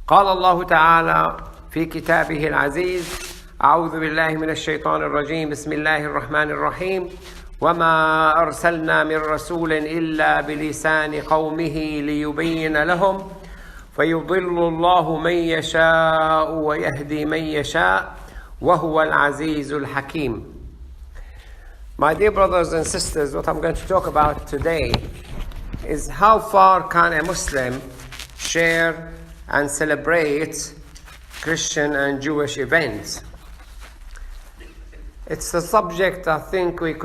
قال الله تعالى في كتابه العزيز أعوذ بالله من الشيطان الرجيم بسم الله الرحمن الرحيم وما أرسلنا من رسول إلا بلسان قومه ليبين لهم فيضل الله من يشاء ويهدي من يشاء وهو العزيز الحكيم. My dear brothers and sisters, what I'm going to talk about today is how far can a Muslim share and celebrate Christian and Jewish events. It's a subject I think we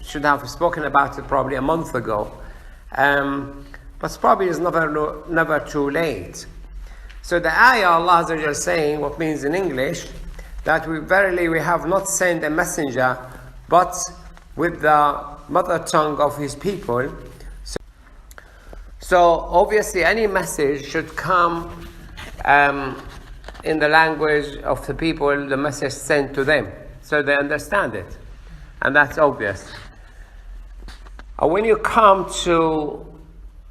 should have spoken about it probably a month ago, but probably it's never too late. So the ayah Allah Azza wa Jalla is saying, what means in English, that verily we have not sent a messenger but with the mother tongue of his people. So obviously any message should come in the language of the people the message sent to them, so they understand it, and that's obvious. When you come to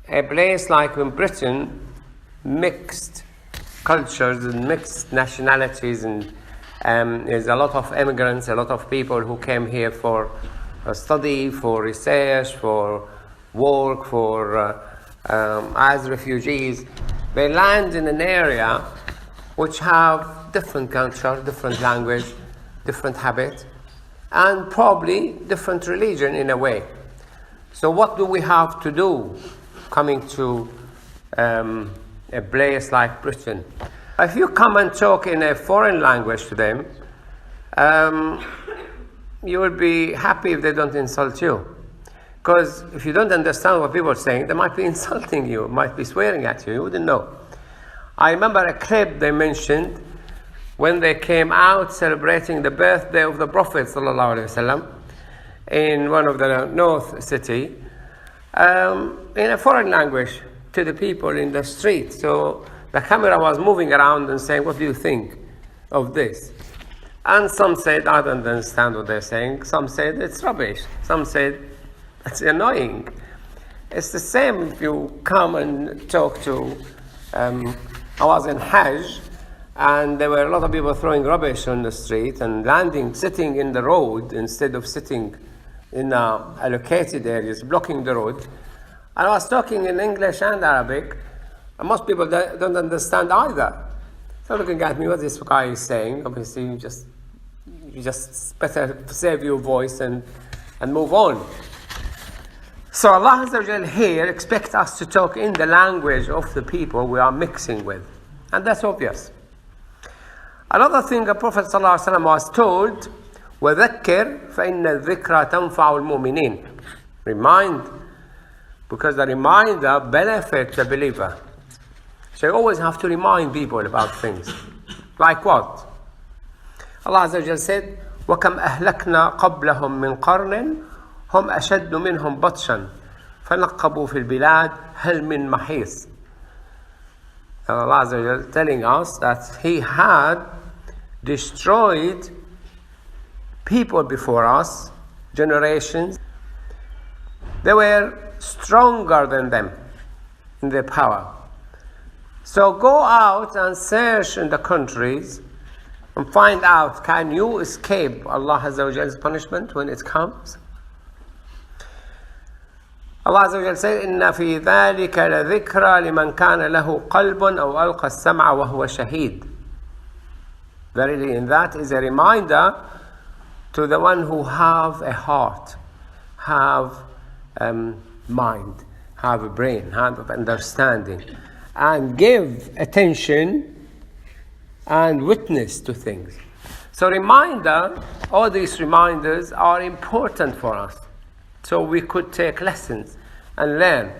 a place like in Britain, mixed cultures and mixed nationalities, and there's a lot of immigrants, a lot of people who came here for study, for research, for work, for as refugees. They land in an area which have different culture, different language, different habit, and probably different religion in a way. So what do we have to do coming to a place like Britain? If you come and talk in a foreign language to them, you will be happy if they don't insult you. Because if you don't understand what people are saying, they might be insulting you, might be swearing at you, you wouldn't know. I remember a clip they mentioned when they came out celebrating the birthday of the Prophet ﷺ in one of the north city, in a foreign language to the people in the street. So the camera was moving around and saying, what do you think of this? And some said, I don't understand what they're saying. Some said, it's rubbish. Some said, it's annoying. It's the same if you come and talk to, I was in Hajj, and there were a lot of people throwing rubbish on the street and sitting in the road instead of sitting in allocated areas, blocking the road. And I was talking in English and Arabic, and most people don't understand either. So looking at me, what this guy is saying, obviously you just better save your voice and move on. So Allah Azza wa Jal here expects us to talk in the language of the people we are mixing with. And that's obvious. Another thing the Prophet ﷺ was told, وَذَكِّرْ فَإِنَّ الذِّكْرَ تَنْفَعُ الْمُؤْمِنِينَ. Remind, because the reminder benefits the believer. So you always have to remind people about things. Like what? Allah Azza wa Jal said, وَكَمْ أَهْلَكْنَا قَبْلَهُمْ مِنْ قَرْنٍ هم أشد منهم بطشا فنقبوا في البلاد هل من محيص. Allah Azza wa Jal telling us that He had destroyed people before us, generations. They were stronger than them in their power. So go out and search in the countries and find out, can you escape Allah Azza wa Jal's punishment when it comes? Allah Azza wa Jalla said, إِنَّ فِي ذَلِكَ لَذِكْرَى لِمَنْ كَانَ لَهُ قَلْبٌ أَوْ أَلْقَى السَّمْعَ وَهُوَ شَهِيدٌ. Verily in that is a reminder to the one who have a heart, have mind, have a brain, have understanding, and give attention and witness to things. So all these reminders are important for us. So we could take lessons and learn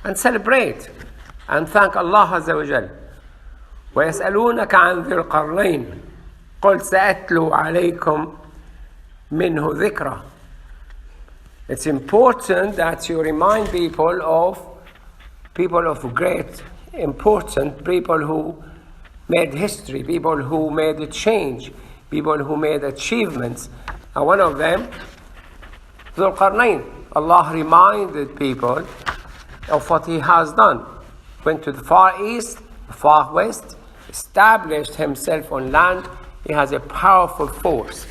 and celebrate and thank Allah Azza wa Jal. وَيَسْأَلُونَكَ عَنْ ذِي الْقَرْنَيْنِ قُلْ سَأَتْلُو عَلَيْكُمْ مِنْهُ ذِكْرًا. It's important that you remind people of great importance, people who made history, people who made a change, people who made achievements. And one of them, Dhul Qarnayn, Allah reminded people of what He has done. Went to the far east, the far west, established himself on land, he has a powerful force.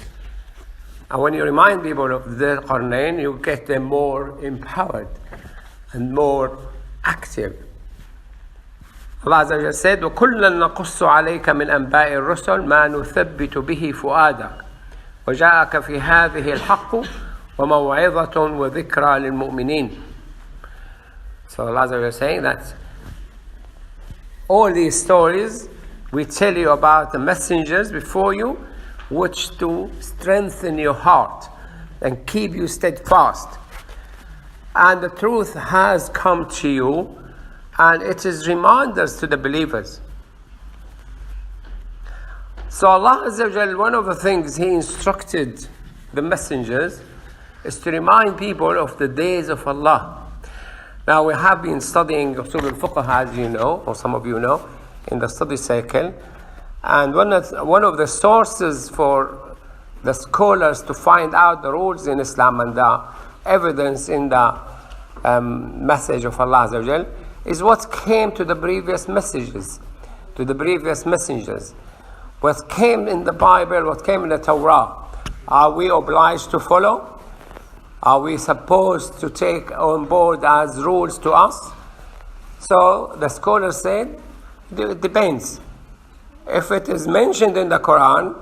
And when you remind people of the Qarnayn, you get them more empowered and more active. Allah Azza wa Jalla said, وَكُلًّا نَقُصُّ عَلَيْكَ مِنْ أَنْبَاءِ الرُّسُلِ مَا نُثَبِّتُ بِهِ فُؤَادَكَ وَجَاءَكَ فِي هَذِهِ الْحَقُّ وَمَوْعِظَةٌ وَذِكْرَى لِلْمُؤْمِنِينَ. So Allah Azza wa Jalla is saying that all these stories we tell you about the messengers before you, which to strengthen your heart and keep you steadfast. And the truth has come to you, and it is reminders to the believers. So Allah Azza wa Jalla, one of the things He instructed the messengers is to remind people of the days of Allah. Now we have been studying Usul al-Fiqh, as you know, or some of you know, in the study cycle. And one of the sources for the scholars to find out the rules in Islam and the evidence in the message of Allah Azza wa Jalla is what came to the previous messages, to the previous messengers. What came in the Bible, what came in the Torah. Are we obliged to follow? Are we supposed to take on board as rules to us? So the scholars said, it depends. If it is mentioned in the Quran,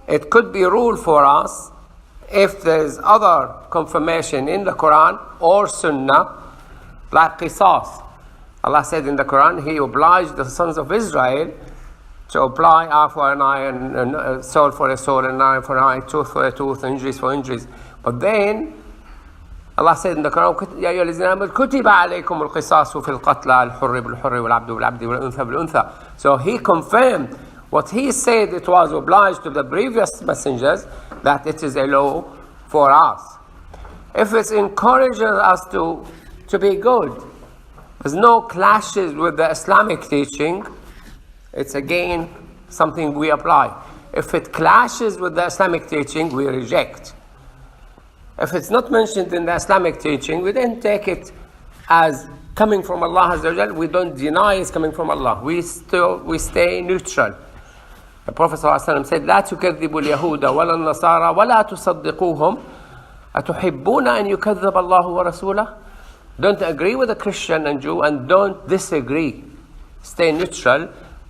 it could be rule for us. If there is other confirmation in the Quran or Sunnah, like qisas. Allah said in the Quran, He obliged the sons of Israel to apply eye for an eye, and a soul for a soul, and an eye for an eye, tooth for a tooth, injuries for injuries. But then Allah said in the Quran, يا أيها الذين آمنوا كتب عليكم القصاص في القتلى الحر بالحر والعبد بالعبد والأنثى بالأنثى. So He confirmed what He said it was obliged to the previous messengers, that it is a law for us. If it encourages us to be good, there's no clashes with the Islamic teaching, it's again something we apply. If it clashes with the Islamic teaching, we reject. If it's not mentioned in the Islamic teaching, we then take it as coming from Allah Azza wa Jalla. We don't deny it's coming from Allah. We stay neutral. The Prophet ﷺ said, لا تكذبوا اليهود ولا النصارى ولا تصدقوهم أتحبون أن يكذب الله ورسوله. Don't agree with a Christian and Jew, and don't disagree. Stay neutral,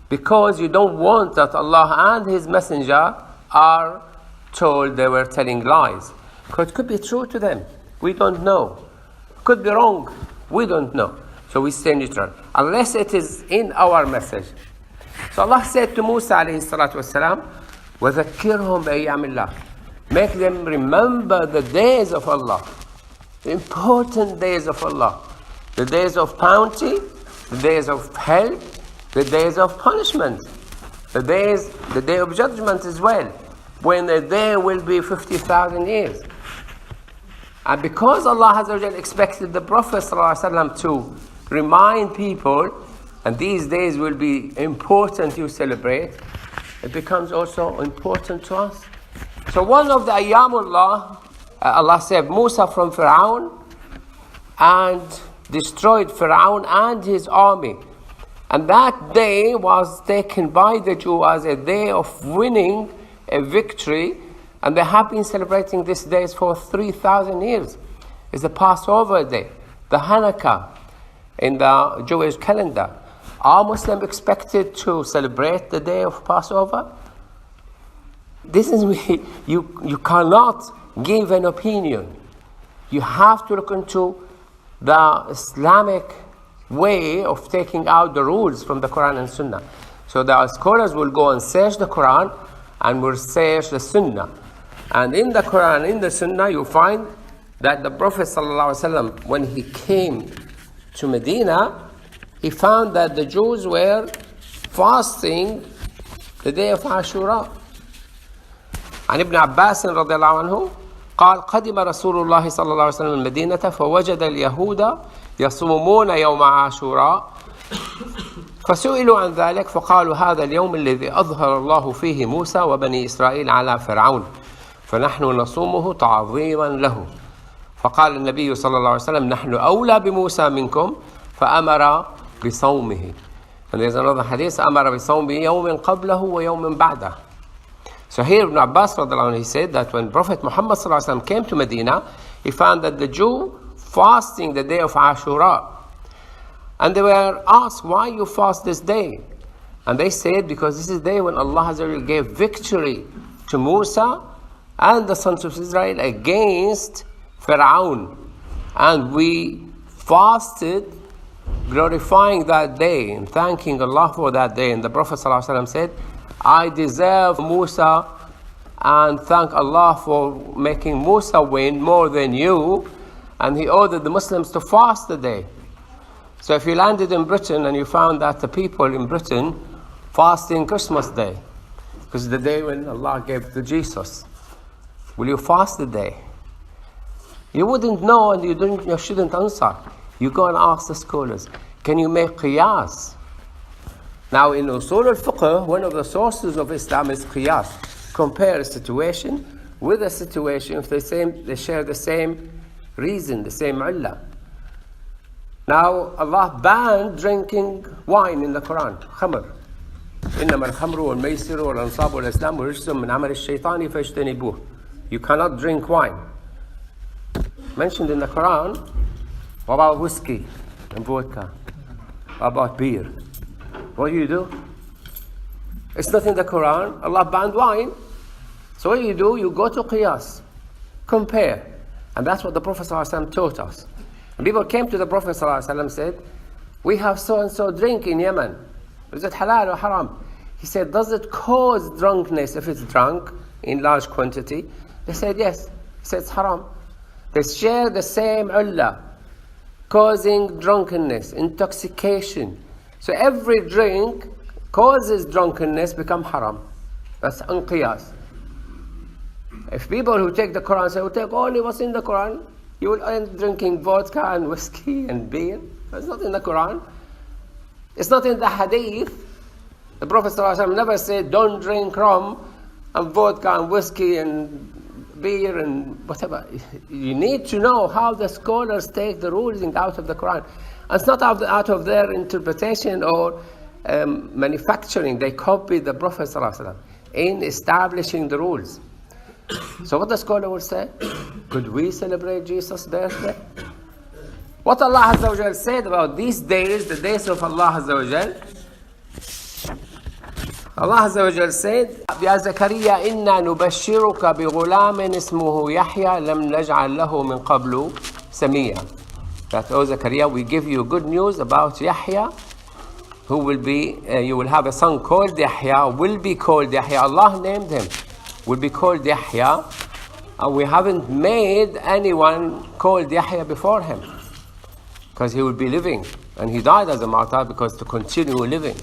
because you don't want that Allah and His Messenger are told they were telling lies. Because it could be true to them. We don't know. Could be wrong. We don't know. So we stay neutral. Unless it is in our message. So Allah said to Musa alayhi salatu wasalam, وَذَكِّرْهُمْ بِأَيَّامِ اللَّهِ. Make them remember the days of Allah. The important days of Allah. The days of bounty, the days of help, the days of punishment, the day of judgment as well, when the day will be 50,000 years. And because Allah Azza wa Jalla expected the Prophet ﷺ to remind people, and these days will be important you celebrate, it becomes also important to us. So one of the Ayyamullah, Allah saved Musa from Fir'aun and destroyed Fir'aun and his army. And that day was taken by the Jew as a day of winning a victory, and they have been celebrating this day for 3,000 years. It's the Passover day, the Hanukkah in the Jewish calendar. Are Muslims expected to celebrate the day of Passover? This is you cannot give an opinion. You have to look into the Islamic way of taking out the rules from the Quran and Sunnah. So the scholars will go and search the Quran and will search the Sunnah. And in the Quran, in the Sunnah, you find that the Prophet ﷺ, when he came to Medina, he found that the Jews were fasting the day of Ashura. عن ابن عباس رضي الله عنه قال قدم رسول الله صلى الله عليه وسلم المدينة فوجد اليهود يصومون يوم عاشوراء فسئلوا عن ذلك فقالوا هذا اليوم الذي أظهر الله فيه موسى وبني إسرائيل على فرعون فنحن نصومه تعظيما له فقال النبي صلى الله عليه وسلم نحن أولى بموسى منكم فأمر بصومه. And there's another hadith, أمر بصوم يوم قبله ويوم بعده. So here Ibn Abbas he said that when Prophet Muhammad came to Medina, he found that the Jew fasting the day of Ashura. And they were asked, why you fast this day? And they said, because this is the day when Allah gave victory to Musa and the sons of Israel against Pharaoh. And we fasted glorifying that day and thanking Allah for that day. And the Prophet ﷺ said, I deserve Musa and thank Allah for making Musa win more than you. And he ordered the Muslims to fast the day. So if you landed in Britain and you found that the people in Britain fasting Christmas Day, because it's the day when Allah gave to Jesus, will you fast the day? You wouldn't know and you shouldn't answer. You go and ask the scholars, can you make qiyas? Now in Usul al-Fiqh, one of the sources of Islam is qiyas. Compare a situation with a situation if they share the same reason, the same illah. Now Allah banned drinking wine in the Quran, khamr. إنما الخمر والميسر والأنصاب والأزلام رجس من عمل الشيطان فاجتنبوه. You cannot drink wine. Mentioned in the Quran. What about whiskey and vodka? What about beer? What do? It's not in the Quran. Allah banned wine. So what do? You go to qiyas. Compare. And that's what the Prophet ﷺ taught us. And people came to the Prophet ﷺ and said, we have so and so drink in Yemen. Is it halal or haram? He said, does it cause drunkenness if it's drunk in large quantity? They said, yes. He said, it's haram. They share the same ullah, causing drunkenness, intoxication. So every drink causes drunkenness, become haram. That's unqiyas. If people who take the Quran say, we'll take only what's in the Quran, you will end drinking vodka and whiskey and beer. It's not in the Quran. It's not in the hadith. The Prophet ﷺ never said, don't drink rum and vodka and whiskey and beer and whatever. You need to know how the scholars take the ruling out of the Quran. And it's not out of their interpretation or manufacturing. They copied the Prophet ﷺ in establishing the rules. So what the scholar will say, could we celebrate Jesus' birthday? What Allah Azza wa Jal said about these days, the days of Allah Azza wa Jal, Allah Azza wa Jal said, يا زكريا إنا نبشرك بغلام اسمه يحيى لم نجعل له من قبل سميا. That, oh Zakaria, we give you good news about Yahya, who will be, you will have a son called Yahya, will be called Yahya. Allah named him, will be called Yahya, and we haven't made anyone called Yahya before him, because he will be living, and he died as a martyr because to continue living.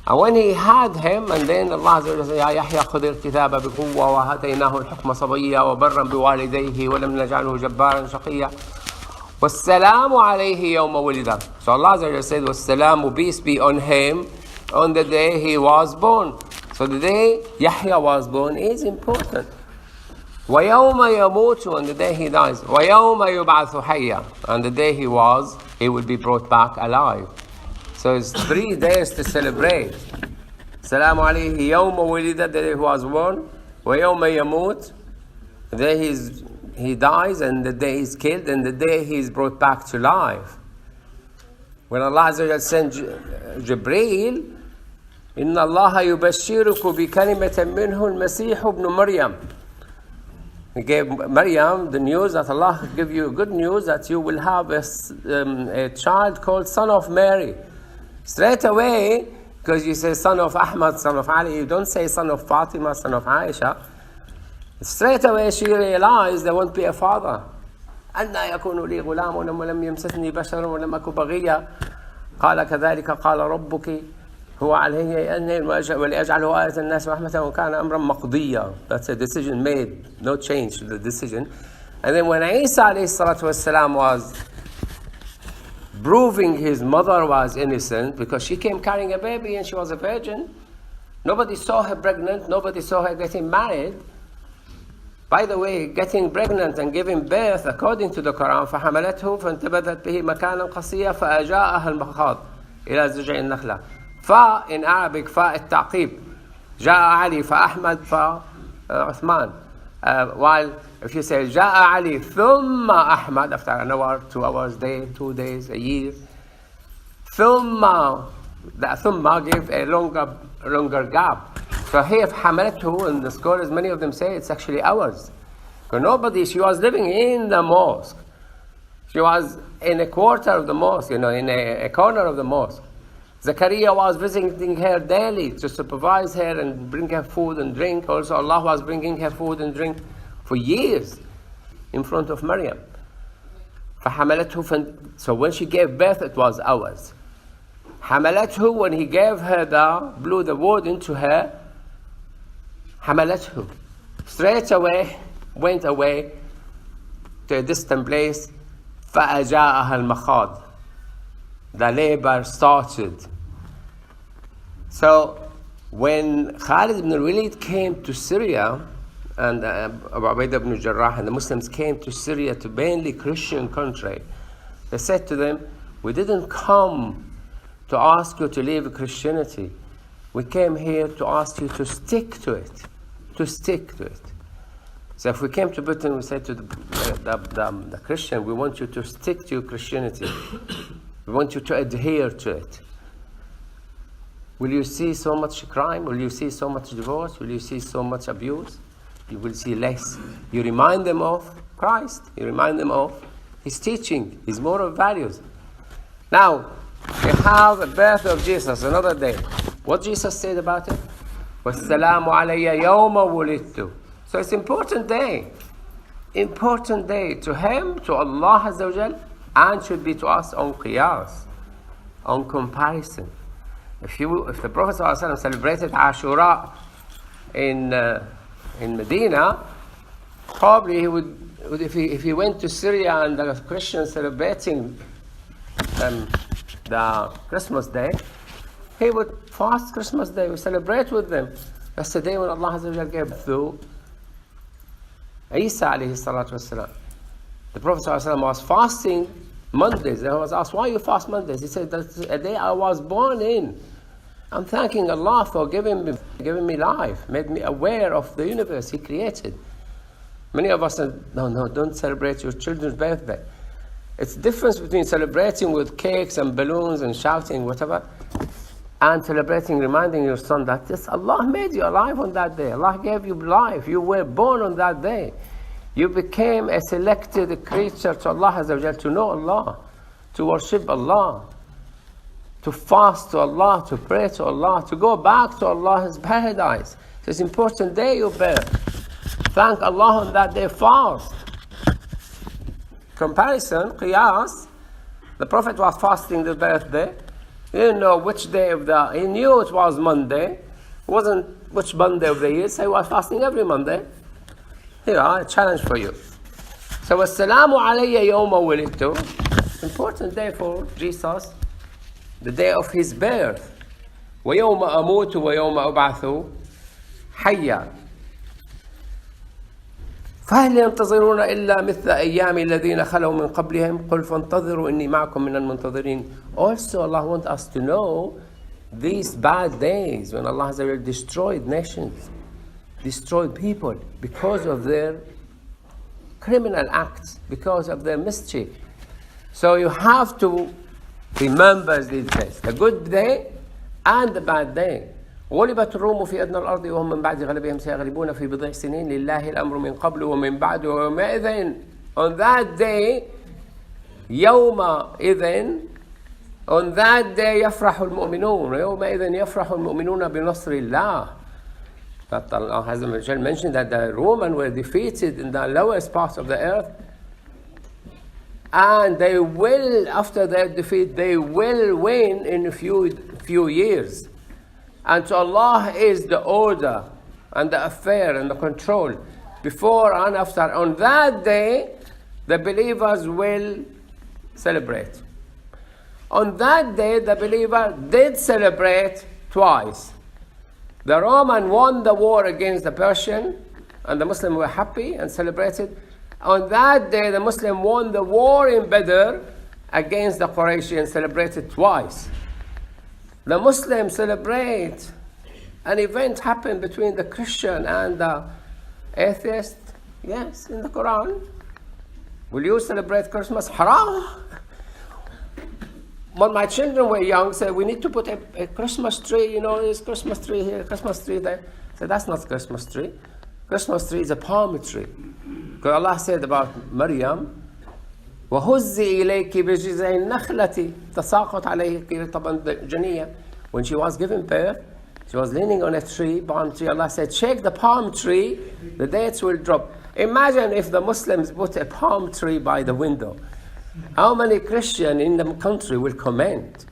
And when he had him, and then Allah said, يا يحيى خذ الكتاب بقوة وآتيناه الحكم صبيا وبرا بوالديه ولم نجعله جبارا شقيا والسلام عليه يوم ولد. So Allah said, والسلام, peace be on him, on the day he was born. So the day Yahya was born is important. وَيَوْمَ يَمُوتُ, on the day he dies. وَيَوْمَ يُبْعَثُ حَيًّا, on the day he will be brought back alive. So it's 3 days to celebrate. Salamu alayhi yawma wulida, the day he was born. وَيَوْمَ يَمُوتُ, the day he dies, and the day he's killed, and the day he's brought back to life. When Allah Azza wa Jalla sent Jibreel, إِنَّ اللَّهَ يُبَشِّرُكُ بِكَلِمَةٍ مِّنْهُ الْمَسِيحُ ابْنُ مَرْيَمَ. He gave Maryam the news that Allah give you good news that you will have a child called Son of Mary. Straight away, because you say son of Ahmad, son of Ali, you don't say son of Fatima, son of Aisha. Straight away she realized there won't be a father. أَنَّا يَكُونُ لِي غُلَامٌ وَلَمْ يَمْسَسْنِي بَشَرٌ وَلَمْ أَكُ بَغِيًّا قَالَ كَذَلِكَ قَالَ رَبُّكِ هو عليه أن وليجعله آية الناس رحمة وكان أمرا مقضيا. That's a decision made, no change to the decision. And then when Isa alayhi salatu wasalam was proving his mother was innocent because she came carrying a baby and she was a virgin, nobody saw her pregnant, nobody saw her getting married. By the way, getting pregnant and giving birth, according to the Quran, فحملته فانتبذت به مكانا قصيا فأجاءها المخاض. إلى جذع النخلة. فا in Arabic فا التعقيب. جاء علي فأحمد فعثمان. While if you say جاء علي ثم أحمد after an hour, 2 hours, day, 2 days, a year. ثم, the ثم give a longer gap. So here حملته in the scholars, many of them say it's actually hours. Because she was living in the mosque. She was in a quarter of the mosque, in a corner of the mosque. Zakaria was visiting her daily to supervise her and bring her food and drink. Also, Allah was bringing her food and drink for years in front of Maryam. So when she gave birth, it was hours. حملته, when he gave her blew the word into her, حملته, straight away, went away to a distant place. فأجاءها المخاض, the labor started. So when Khalid ibn al-Walid came to Syria, and Abu Ubaidah ibn Jarrah and the Muslims came to Syria, to mainly Christian country, they said to them, we didn't come to ask you to leave Christianity. We came here to ask you to stick to it. To stick to it. So if we came to Britain, we said to the Christian, we want you to stick to your Christianity. We want you to adhere to it. Will you see so much crime? Will you see so much divorce? Will you see so much abuse? You will see less. You remind them of Christ. You remind them of His teaching, His moral values. Now, we have the birth of Jesus, another day. What Jesus said about it? وَالسَّلَامُ عَلَيَّ يَوْمَ وُلِدْتُ. So it's important day. Important day to Him, to Allah Azza wa Jal, and should be to us on qiyas, on comparison. If the Prophet ﷺ celebrated Ashura in Medina, probably he would if he went to Syria and the Christians celebrating the Christmas Day, he would fast Christmas Day, we celebrate with them. That's the day when Allah Azza wa Jal gave through Isa alayhi salatu wasalam. The Prophet ﷺ was fasting Mondays. And I was asked, why you fast Mondays? He said, that's a day I was born in. I'm thanking Allah for giving me life, made me aware of the universe He created. Many of us said, no, don't celebrate your children's birthday. It's the difference between celebrating with cakes and balloons and shouting, whatever, and celebrating, reminding your son that this Allah made you alive on that day. Allah gave you life. You were born on that day. You became a selected creature to Allah Azza wa Jal, to know Allah, to worship Allah, to fast to Allah, to pray to Allah, to go back to Allah's paradise. So it's an important day you bear. Thank Allah on that day, fast. Comparison, qiyas, the Prophet was fasting the birthday. He didn't know which day of he knew it was Monday. It wasn't which Monday of the year, so he was fasting every Monday. Here, a challenge for you. So, Assalamu alayya yawma wulidtu. Important day for Jesus, the day of His birth. وَيَوْمَ أَمُوتُ وَيَوْمَ أُبْعَثُ حَيًّا. فهل ينتظرون إلا مثل أيام الذين خلوا من قبلهم قل فانتظروا إني معكم من المنتظرين. Also, Allah wants us to know these bad days when Allah has destroyed nations, destroyed people because of their criminal acts, because of their mischief. So you have to remember these days, the good day and the bad day. غلبت الروم في أدنى الأرض وهم من بعد غلبهم سيغلبون في بضع سنين لله الأمر من قبل ومن بعد ويومئذ. On that day, يومئذ, on that day يفرح المؤمنون ويومئذ يفرح المؤمنون بنصر الله. That Allah has mentioned that the Romans were defeated in the lowest part of the earth, and they will, after their defeat, they will win in a few years. And to Allah is the order and the affair and the control before and after. On that day, the believers will celebrate. On that day, the believer did celebrate twice. The Roman won the war against the Persian, and the Muslims were happy and celebrated. On that day, the Muslim won the war in Badr against the Quraysh and celebrated twice. The Muslims celebrate an event happened between the Christian and the atheist. Yes, in the Quran. Will you celebrate Christmas? Haram. When my children were young, said we need to put a Christmas tree, there's Christmas tree here, Christmas tree there. I said, that's not Christmas tree. Christmas tree is a palm tree. Because Allah said about Maryam, وَهُزِّي إِلَيْكِ بِجِزَعِ النَّخْلَةِ تَسَاقَطْ عَلَيْهِ طَبًا جَنِيًّا. When she was giving birth, she was leaning on a tree, palm tree. Allah said, shake the palm tree, the dates will drop. Imagine if the Muslims put a palm tree by the window. How many Christians in the country will comment?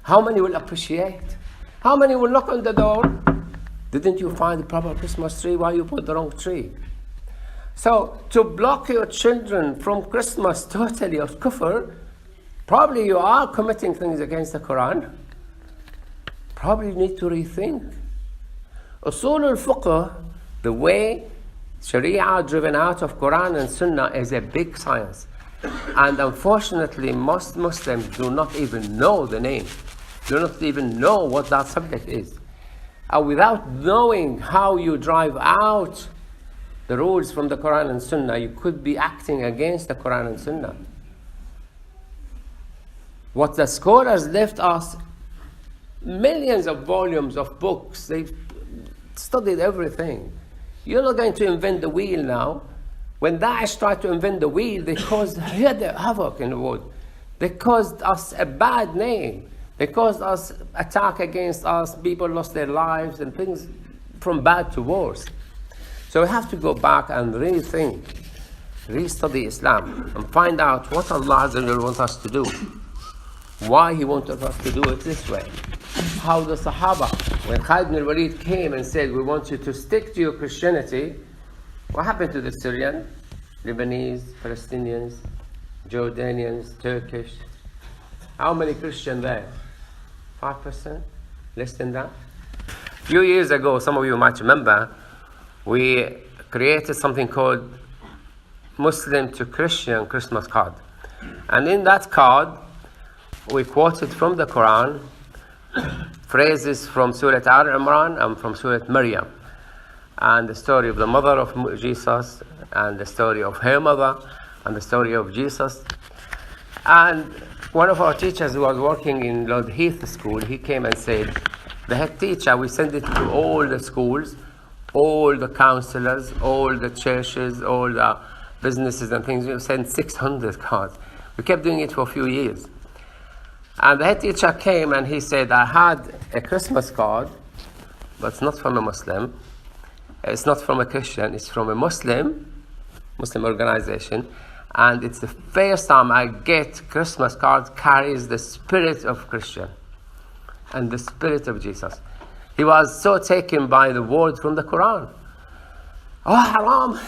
How many will appreciate? How many will knock on the door? Didn't you find the proper Christmas tree? Why you put the wrong tree? So, to block your children from Christmas totally of kufr, probably you are committing things against the Quran. Probably you need to rethink. Usul al-Fiqh, the way Sharia driven out of Quran and Sunnah, is a big science. And unfortunately, most Muslims do not even know the name, do not even know what that subject is. And without knowing how you drive out the rules from the Quran and Sunnah, you could be acting against the Quran and Sunnah. What the scholars left us, millions of volumes of books, they've studied everything. You're not going to invent the wheel now. When Daesh tried to invent the wheel, they caused havoc in the world. They caused us a bad name. They caused us attack against us. People lost their lives and things from bad to worse. So we have to go back and rethink, restudy Islam, and find out what Allah Azza wa Jalla wants us to do. Why He wanted us to do it this way. How the Sahaba, when Khalid ibn al-Walid came and said, we want you to stick to your Christianity, what happened to the Syrian, Lebanese, Palestinians, Jordanians, Turkish? How many Christians there? 5%? Less than that? A few years ago, some of you might remember, we created something called Muslim to Christian Christmas card. And in that card, we quoted from the Quran phrases from Surah Al-Imran and from Surah Maryam, and the story of the mother of Jesus, and the story of her mother, and the story of Jesus. And one of our teachers who was working in Lord Heath School, he came and said, the head teacher, we send it to all the schools, all the counselors, all the churches, all the businesses and things. We sent 600 cards. We kept doing it for a few years. And the head teacher came and he said, I had a Christmas card, but it's not from a Muslim. It's not from a Christian. It's from a Muslim organization. And it's the first time I get Christmas card carries the spirit of Christian and the spirit of Jesus. He was so taken by the word from the Quran. Oh, haram.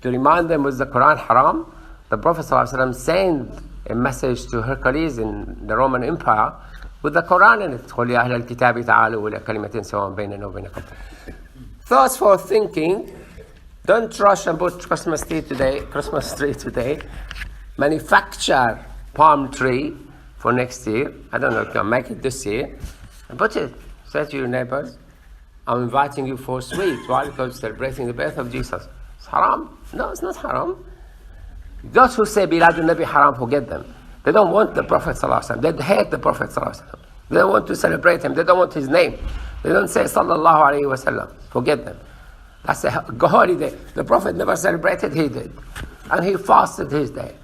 To remind them, was the Quran haram? The Prophet ﷺ sent a message to Hercules in the Roman Empire with the Quran in it. قُلْ يَا أَهْلَ الْكِتَابِ تَعَالُوا إِلَىٰ كَلِمَةٍ سَوَاءٍ بَيْنَنَا وَبَيْنَكُمْ. Thoughts for thinking. Don't rush and put Christmas tree today. Manufacture palm tree for next year. I don't know if you can make it this year. And put it. Say to your neighbors, I'm inviting you for a sweet. Why? Because celebrating the birth of Jesus. It's haram? No, it's not haram. Those who say Bilad al-Nabi haram, forget them. They don't want the Prophet ﷺ. They hate the Prophet ﷺ. They don't want to celebrate him. They don't want his name. They don't say Sallallahu Alaihi Wasallam. Forget them. That's a holiday. The Prophet never celebrated, he did. And he fasted his day.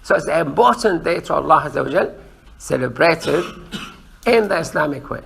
So it's an important day to Allah Azza wa Jal, celebrated in the Islamic way.